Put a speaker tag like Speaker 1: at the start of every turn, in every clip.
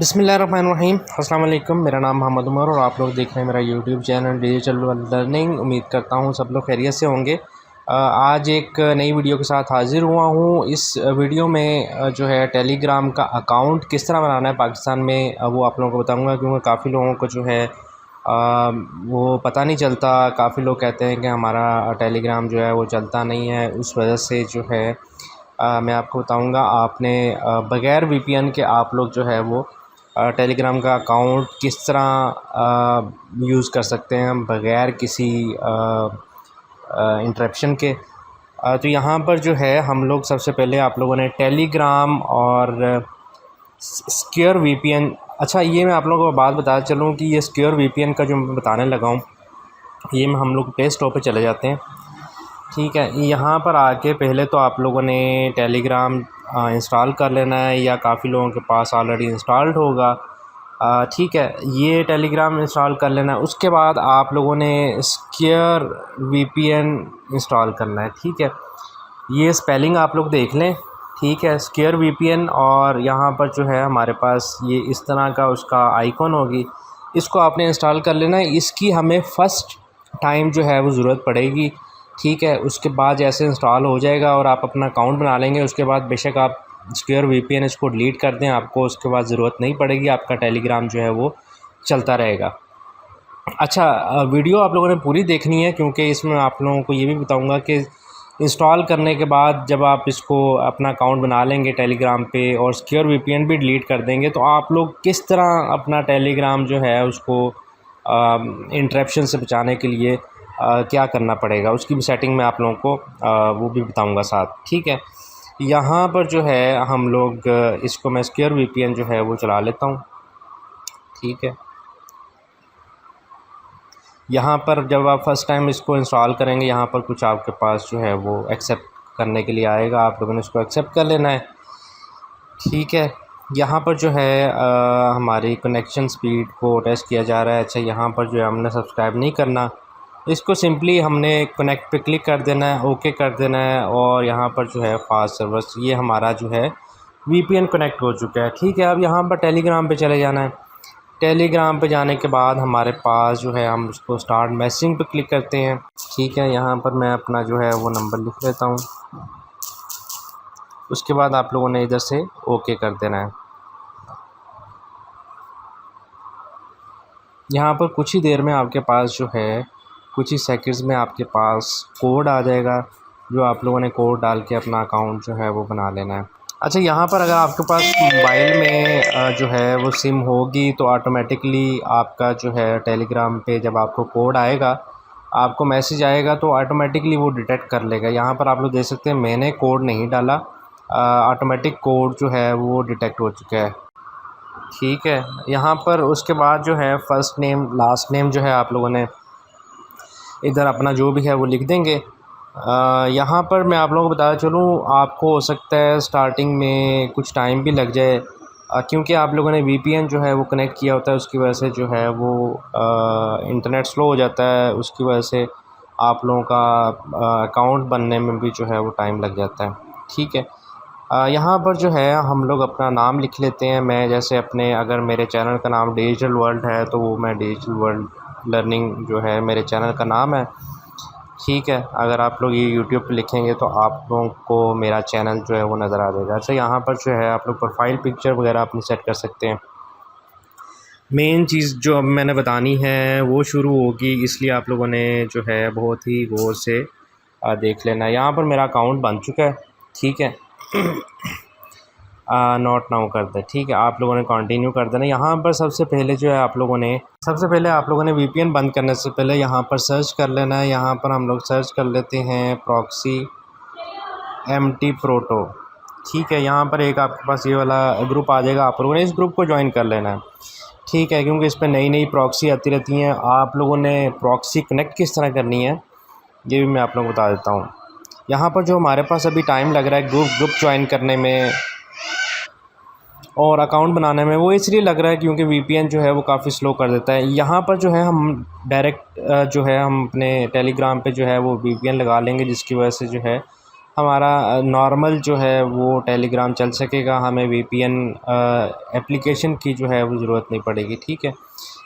Speaker 1: बिस्मिल्लाहिर्रहमानिर्रहीम। अस्सलाम वालेकुम। मेरा नाम मोहम्मद उमर और आप लोग देख रहे हैं मेरा यूट्यूब चैनल डिजिटल लर्निंग। उम्मीद करता हूँ सब लोग खैरियत से होंगे। आज एक नई वीडियो के साथ हाज़िर हुआ हूँ। इस वीडियो में जो है टेलीग्राम का अकाउंट किस तरह बनाना है पाकिस्तान में, वो आप लोगों को बताऊँगा, क्योंकि काफ़ी लोगों को जो है वो पता नहीं चलता। काफ़ी लोग कहते हैं कि हमारा टेलीग्राम जो है वो चलता नहीं है। उस वजह से जो है मैं आपको बताऊँगा, आपने बग़ैर वीपीएन के आप लोग जो है वो टेलीग्राम का अकाउंट किस तरह यूज़ कर सकते हैं बग़ैर किसी इंटरप्शन के। तो यहाँ पर जो है हम लोग सबसे पहले आप लोगों ने टेलीग्राम और सिक्योर वीपीएन। अच्छा, ये मैं आप लोगों को बात बताता चलूँ कि ये सिक्योर वीपीएन का जो मैं बताने लगा हूँ, ये में हम लोग प्ले स्टोर पे चले जाते हैं। ठीक है, यहाँ पर आके पहले तो आप लोगों ने टेलीग्राम इंस्टॉल कर लेना है, या काफ़ी लोगों के पास ऑलरेडी इंस्टॉल्ड होगा। ठीक है, ये टेलीग्राम इंस्टॉल कर लेना है। उसके बाद आप लोगों ने सिक्योर वीपीएन इंस्टॉल करना है। ठीक है, ये स्पेलिंग आप लोग देख लें। ठीक है, सिक्योर वीपीएन, और यहाँ पर जो है हमारे पास ये इस तरह का उसका आइकॉन होगी, इसको आपने इंस्टॉल कर लेना है। इसकी हमें फ़र्स्ट टाइम जो है वो ज़रूरत पड़ेगी। ठीक है, उसके बाद जैसे इंस्टॉल हो जाएगा और आप अपना अकाउंट बना लेंगे, उसके बाद बेशक आप सिक्योर वीपीएन इसको डिलीट कर दें, आपको उसके बाद ज़रूरत नहीं पड़ेगी, आपका टेलीग्राम जो है वो चलता रहेगा। अच्छा, वीडियो आप लोगों ने पूरी देखनी है, क्योंकि इसमें आप लोगों को ये भी बताऊंगा कि इंस्टॉल करने के बाद जब आप इसको अपना अकाउंट बना लेंगे टेलीग्राम पे और सिक्योर वीपीएन भी डिलीट कर देंगे, तो आप लोग किस तरह अपना टेलीग्राम जो है उसको इंटरप्शन से बचाने के लिए क्या करना पड़ेगा, उसकी भी सेटिंग मैं आप लोगों को वो भी बताऊंगा साथ। ठीक है, यहाँ पर जो है हम लोग इसको मैं सिक्योर वीपीएन जो है वो चला लेता हूँ। ठीक है, यहाँ पर जब आप फ़र्स्ट टाइम इसको इंस्टॉल करेंगे, यहाँ पर कुछ आपके पास जो है वो एक्सेप्ट करने के लिए आएगा, आप लोगों ने इसको एक्सेप्ट कर लेना है। ठीक है, यहाँ पर जो है हमारी कनेक्शन स्पीड को टेस्ट किया जा रहा है। अच्छा, यहाँ पर जो है हमने सब्सक्राइब नहीं करना, इसको सिंपली हमने कनेक्ट पे क्लिक कर देना है, ओके कर देना है, और यहाँ पर जो है फास्ट सर्वर्स, ये हमारा जो है वीपीएन कनेक्ट हो चुका है। ठीक है, अब यहाँ पर टेलीग्राम पे चले जाना है। टेलीग्राम पे जाने के बाद हमारे पास जो है हम उसको स्टार्ट मैसेजिंग पे क्लिक करते हैं। ठीक है, यहाँ पर मैं अपना जो है वो नंबर लिख लेता हूँ। उसके बाद आप लोगों ने इधर से ओके कर देना है। यहाँ पर कुछ ही देर में आपके पास जो है, कुछ ही सेकंड्स में आपके पास कोड आ जाएगा, जो आप लोगों ने कोड डाल के अपना अकाउंट जो है वो बना लेना है। अच्छा, यहाँ पर अगर आपके पास मोबाइल में जो है वो सिम होगी, तो ऑटोमेटिकली आपका जो है टेलीग्राम पे जब आपको कोड आएगा, आपको मैसेज आएगा, तो ऑटोमेटिकली वो डिटेक्ट कर लेगा। यहाँ पर आप लोग देख सकते हैं मैंने कोड नहीं डाला, ऑटोमेटिक कोड जो है वो डिटेक्ट हो चुका है। ठीक है, यहाँ पर उसके बाद जो है फ़र्स्ट नेम लास्ट नेम जो है आप लोगों ने इधर अपना जो भी है वो लिख देंगे। यहाँ पर मैं आप लोगों को बताया चलूँ, आपको हो सकता है स्टार्टिंग में कुछ टाइम भी लग जाए, क्योंकि आप लोगों ने वीपीएन जो है वो कनेक्ट किया होता है, उसकी वजह से जो है वो इंटरनेट स्लो हो जाता है, उसकी वजह से आप लोगों का अकाउंट बनने में भी जो है वो टाइम लग जाता है। ठीक है, यहाँ पर जो है हम लोग अपना नाम लिख लेते हैं। मैं जैसे अपने, अगर मेरे चैनल का नाम डिजिटल वर्ल्ड है, तो वो मैं डिजिटल वर्ल्ड लर्निंग जो है मेरे चैनल का नाम है। ठीक है, अगर आप लोग ये यूट्यूब पे लिखेंगे तो आप लोगों को मेरा चैनल जो है वो नज़र आ जाएगा। अच्छा, यहाँ पर जो है आप लोग प्रोफाइल पिक्चर वगैरह अपनी सेट कर सकते हैं। मेन चीज़ जो अब मैंने बतानी है वो शुरू होगी, इसलिए आप लोगों ने जो है बहुत ही गौर से देख लेना है। यहाँ पर मेरा अकाउंट बन चुका है। ठीक है, नोट नाउ कर दे। ठीक है, आप लोगों ने कंटिन्यू कर देना। यहाँ पर सबसे पहले जो है आप लोगों ने वीपीएन बंद करने से पहले यहाँ पर सर्च कर लेना है। यहाँ पर हम लोग सर्च कर लेते हैं प्रॉक्सी एमटी प्रोटो। ठीक है, यहाँ पर एक आपके पास ये वाला ग्रुप आ जाएगा, आप लोगों ने इस ग्रुप को ज्वाइन कर लेना है। ठीक है, क्योंकि इस पर नई नई प्रॉक्सी आती रहती हैं। आप लोगों ने प्रॉक्सी कनेक्ट किस तरह करनी है ये भी मैं आप लोगों को बता देता हूँ। यहाँ पर जो हमारे पास अभी टाइम लग रहा है ग्रुप ज्वाइन करने में और अकाउंट बनाने में, वो इसलिए लग रहा है क्योंकि वीपीएन जो है वो काफ़ी स्लो कर देता है। यहाँ पर जो है हम डायरेक्ट जो है हम अपने टेलीग्राम पे जो है वो वीपीएन लगा लेंगे, जिसकी वजह से जो है हमारा नॉर्मल जो है वो टेलीग्राम चल सकेगा, हमें वीपीएन एप्लीकेशन की जो है वो ज़रूरत नहीं पड़ेगी। ठीक है,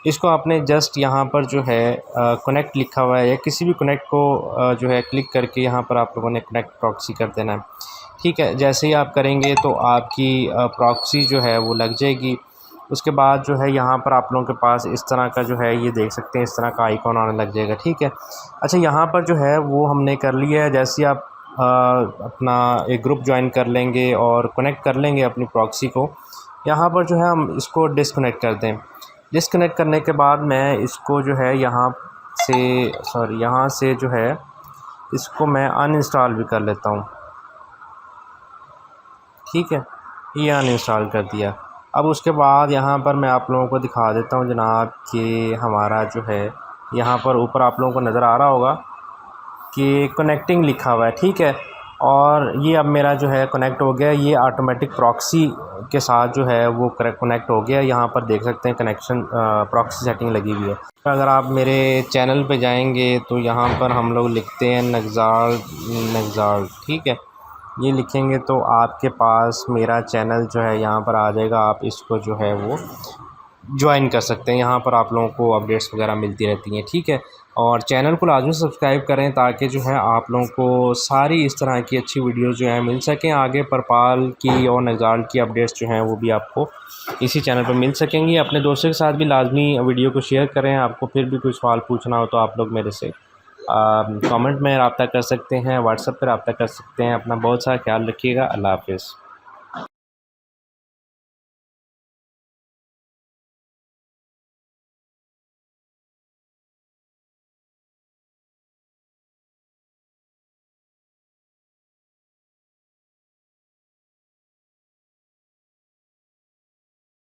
Speaker 1: इसको आपने जस्ट यहाँ पर जो है कनेक्ट लिखा हुआ है या किसी भी कनेक्ट को जो है क्लिक करके यहाँ पर आप लोगों ने कनेक्ट प्रॉक्सी कर देना है। ठीक है, जैसे ही आप करेंगे तो आपकी प्रॉक्सी जो है वो लग जाएगी। उसके बाद जो है यहाँ पर आप लोगों के पास इस तरह का जो है ये देख सकते हैं, इस तरह का आइकॉन आने लग जाएगा। ठीक है, अच्छा यहाँ पर जो है वो हमने कर लिया है। जैसे ही आप अपना एक ग्रुप ज्वाइन कर लेंगे और कनेक्ट कर लेंगे अपनी प्रॉक्सी को, यहाँ पर जो है हम इसको डिसकनेक्ट कर दें। डिसकनेक्ट करने के बाद मैं इसको जो है यहाँ से जो है इसको मैं अनइंस्टॉल भी कर लेता हूँ। ठीक है, ये अनइंस्टॉल कर दिया। अब उसके बाद यहाँ पर मैं आप लोगों को दिखा देता हूँ जनाब कि हमारा जो है यहाँ पर ऊपर आप लोगों को नज़र आ रहा होगा कि कनेक्टिंग लिखा हुआ है। ठीक है, और ये अब मेरा जो है कनेक्ट हो गया। ये ऑटोमेटिक प्रॉक्सी के साथ जो है वो कनेक्ट हो गया। यहाँ पर देख सकते हैं कनेक्शन प्रॉक्सी सेटिंग लगी हुई है। अगर आप मेरे चैनल पे जाएंगे तो यहाँ पर हम लोग लिखते हैं नगज़ार। ठीक है, ये लिखेंगे तो आपके पास मेरा चैनल जो है यहाँ पर आ जाएगा। आप इसको जो है वो ज्वाइन कर सकते हैं। यहाँ पर आप लोगों को अपडेट्स वगैरह मिलती रहती हैं। ठीक है, और चैनल को लाजमी सब्सक्राइब करें ताकि जो है आप लोगों को सारी इस तरह की अच्छी वीडियोस जो हैं मिल सकें। आगे परपाल की और नगज़ार की अपडेट्स जो हैं वो भी आपको इसी चैनल पर मिल सकेंगी। अपने दोस्तों के साथ भी लाजमी वीडियो को शेयर करें। आपको फिर भी कोई सवाल पूछना हो तो आप लोग मेरे से कमेंट में रब्ता कर सकते हैं, व्हाट्सएप पर रब्ता कर सकते हैं। अपना बहुत सारा ख्याल रखिएगा। अल्लाह हाफ़िज़।